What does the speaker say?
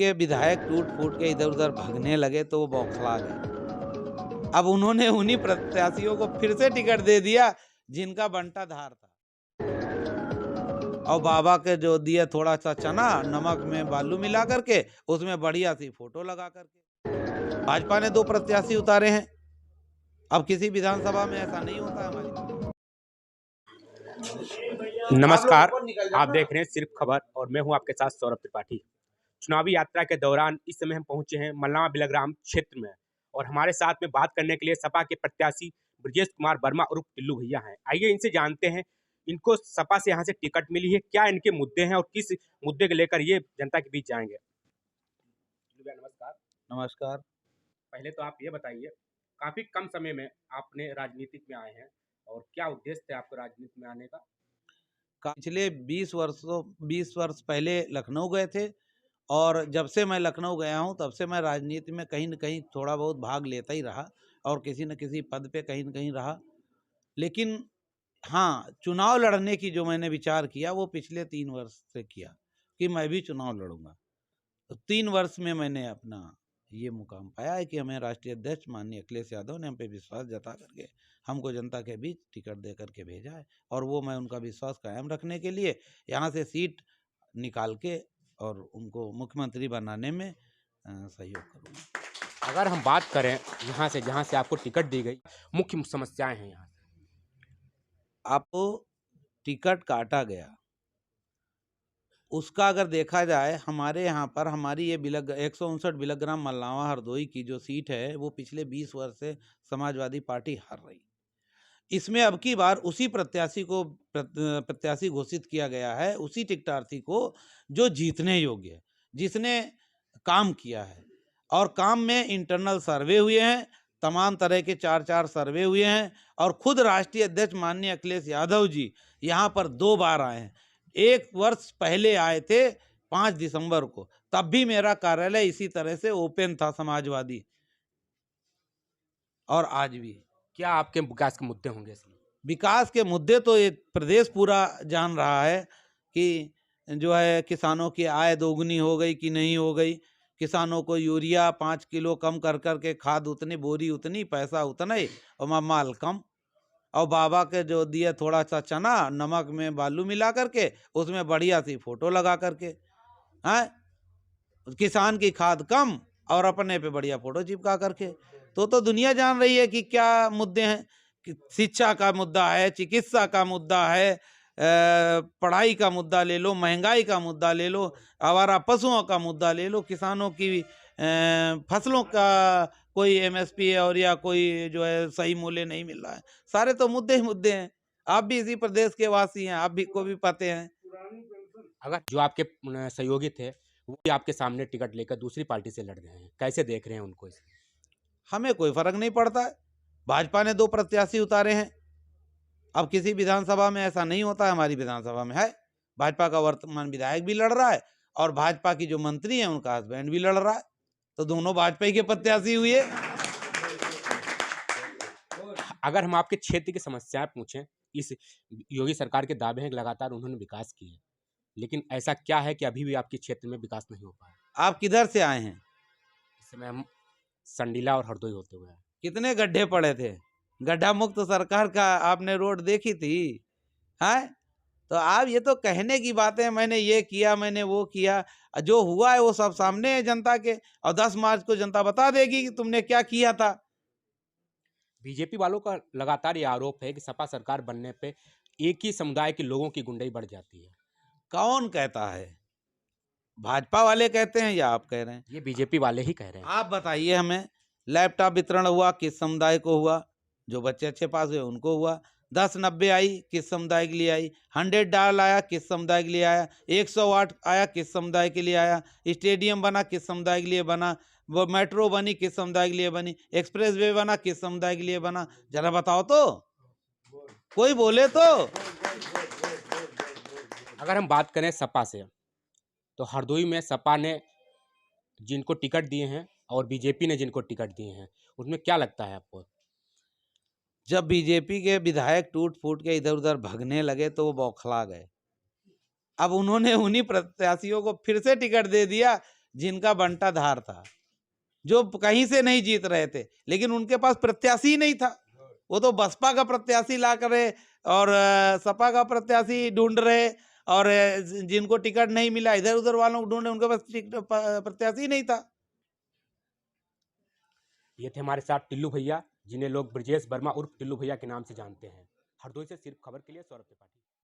के विधायक टूट फूट के इधर उधर भागने लगे तो वो बौखला गए। अब उन्होंने उन्हीं प्रत्याशियों को फिर से टिकट दे दिया जिनका बंटा धार था, और बाबा के जो दिए थोड़ा सा चना नमक में बालू मिला करके उसमें बढ़िया सी फोटो लगा करके भाजपा ने 2 प्रत्याशी उतारे हैं। अब किसी विधानसभा में ऐसा नहीं होता है हमारी। नमस्कार, आप देख रहे हैं सिर्फ खबर और मैं हूं आपके साथ सौरभ त्रिपाठी। चुनावी यात्रा के दौरान इस समय हम पहुंचे हैं मल्लावा बिलग्राम क्षेत्र में और हमारे साथ में बात करने के लिए सपा के प्रत्याशी ब्रजेश कुमार वर्मा उर्फ टिल्लू भैया हैं। आइए इनसे जानते हैं इनको सपा से यहाँ से टिकट मिली है, क्या इनके मुद्दे हैं और किस मुद्दे को लेकर ये जनता के बीच जाएंगे। टिल्लू भैया नमस्कार। नमस्कार। पहले तो आप ये बताइए, काफी कम समय में आपने राजनीतिक में आए हैं और क्या उद्देश्य थे आपको राजनीति में आने का? पिछले 20 वर्ष पहले लखनऊ गए थे, और जब से मैं लखनऊ गया हूं तब से मैं राजनीति में कहीं न कहीं थोड़ा बहुत भाग लेता ही रहा और किसी न किसी पद पे कहीं न कहीं रहा। लेकिन हाँ, चुनाव लड़ने की जो मैंने विचार किया वो पिछले 3 वर्ष से किया कि मैं भी चुनाव लड़ूंगा। तो 3 वर्ष में मैंने अपना ये मुकाम पाया है कि हमें राष्ट्रीय अध्यक्ष माननीय अखिलेश यादव ने हम पे विश्वास जता करके हमको जनता के बीच टिकट दे करके भेजा है, और वो मैं उनका विश्वास कायम रखने के लिए यहाँ से सीट निकाल के और उनको मुख्यमंत्री बनाने में सहयोग करूँगा। अगर हम बात करें यहाँ से जहाँ से आपको टिकट दी गई, मुख्य समस्याएं हैं यहाँ। आपको टिकट काटा गया, उसका अगर देखा जाए हमारे यहाँ पर हमारी ये 159 बिलग्राम मल्लावा हरदोई की जो सीट है वो पिछले 20 वर्ष से समाजवादी पार्टी हार रही। इसमें अब की बार उसी प्रत्याशी को प्रत्याशी घोषित किया गया है, उसी टिकटार्थी को जो जीतने योग्य है, जिसने काम किया है, और काम में इंटरनल सर्वे हुए हैं, तमाम तरह के 4 सर्वे हुए हैं, और खुद राष्ट्रीय अध्यक्ष माननीय अखिलेश यादव जी यहाँ पर 2 बार आए हैं। 1 वर्ष पहले आए थे 5 दिसंबर को, तब भी मेरा कार्यालय इसी तरह से ओपन था समाजवादी, और आज भी। क्या आपके विकास के मुद्दे होंगे इसमें? विकास के मुद्दे तो ये प्रदेश पूरा जान रहा है कि जो है किसानों की आय दोगुनी हो गई कि नहीं हो गई, किसानों को यूरिया 5 किलो कम कर के खाद उतनी, बोरी उतनी, पैसा उतना ही और माल कम, और बाबा के जो दिए थोड़ा सा चना नमक में बालू मिला करके उसमें बढ़िया सी फोटो लगा करके, हैं, किसान की खाद कम और अपने पे बढ़िया फोटो चिपका करके। तो दुनिया जान रही है कि क्या मुद्दे हैं। कि शिक्षा का मुद्दा है, चिकित्सा का मुद्दा है, पढ़ाई का मुद्दा ले लो, महंगाई का मुद्दा ले लो, आवारा पशुओं का मुद्दा ले लो, किसानों की फसलों का कोई एमएसपी और या कोई जो है सही मूल्य नहीं मिल रहा है। सारे तो मुद्दे ही मुद्दे हैं। आप भी इसी प्रदेश के वासी हैं, आप भी को भी पते हैं। अगर जो आपके सहयोगी थे वो भी आपके सामने टिकट लेकर दूसरी पार्टी से लड़ रहे हैं, कैसे देख रहे हैं उनको? हमें कोई फर्क नहीं पड़ता है। भाजपा ने 2 प्रत्याशी उतारे हैं। अब किसी विधानसभा में ऐसा नहीं होता है, हमारी विधानसभा में है। भाजपा का वर्तमान विधायक भी लड़ रहा है और भाजपा की जो मंत्री है उनका हस्बैंड भी लड़ रहा है, तो दोनों भाजपा के प्रत्याशी हुए। अगर हम आपके क्षेत्र की समस्याएं पूछें, इस योगी सरकार के दावे हैं कि लगातार उन्होंने विकास किए, लेकिन ऐसा क्या है कि अभी भी आपके क्षेत्र में विकास नहीं हो पाया? आप किधर से आए हैं? इस समय हम संडीला और हरदोई होते हुए हैं। कितने गड्ढे पड़े थे? गड्ढा मुक्त सरकार का आपने रोड देखी थी? है तो आप ये तो कहने की बातें, मैंने ये किया, मैंने वो किया, जो हुआ है वो सब सामने है जनता के, और 10 मार्च को जनता बता देगी कि तुमने क्या किया था। बीजेपी वालों का लगातार ये आरोप है कि सपा सरकार बनने पे एक ही समुदाय के लोगों की गुंडाई बढ़ जाती है। कौन कहता है? भाजपा वाले कहते हैं या आप कह रहे हैं? ये बीजेपी वाले ही कह रहे हैं। आप बताइए हमें, लैपटॉप वितरण हुआ किस समुदाय को हुआ? जो बच्चे अच्छे पास हुए उनको हुआ। 1090 आई किस समुदाय के लिए आई? 100 डाल आया किस समुदाय के लिए आया? 108 आया किस समुदाय के लिए आया? स्टेडियम बना किस समुदाय के लिए बना? वो मेट्रो बनी किस समुदाय के लिए बनी? एक्सप्रेस वे बना किस समुदाय के लिए बना? जरा बताओ तो, कोई बोले तो। अगर हम बात करें सपा से, तो हरदोई में सपा ने जिनको टिकट दिए हैं और बीजेपी ने जिनको टिकट दिए हैं, उसमें क्या लगता है आपको? जब बीजेपी के विधायक टूट फूट के इधर उधर भागने लगे तो वो बौखला गए। अब उन्होंने उन्हीं प्रत्याशियों को फिर से टिकट दे दिया जिनका बंटाधार था, जो कहीं से नहीं जीत रहे थे, लेकिन उनके पास प्रत्याशी ही नहीं था। वो तो बसपा का प्रत्याशी ला करे और सपा का प्रत्याशी ढूंढ रहे, और जिनको टिकट नहीं मिला इधर उधर वालों को ढूंढे, उनके पास प्रत्याशी नहीं था। ये थे हमारे साथ टिल्लू भैया, जिन्हें लोग ब्रजेश वर्मा उर्फ टिल्लू भैया के नाम से जानते हैं। हरदोई से सिर्फ खबर के लिए सौरभ त्रिपाठी।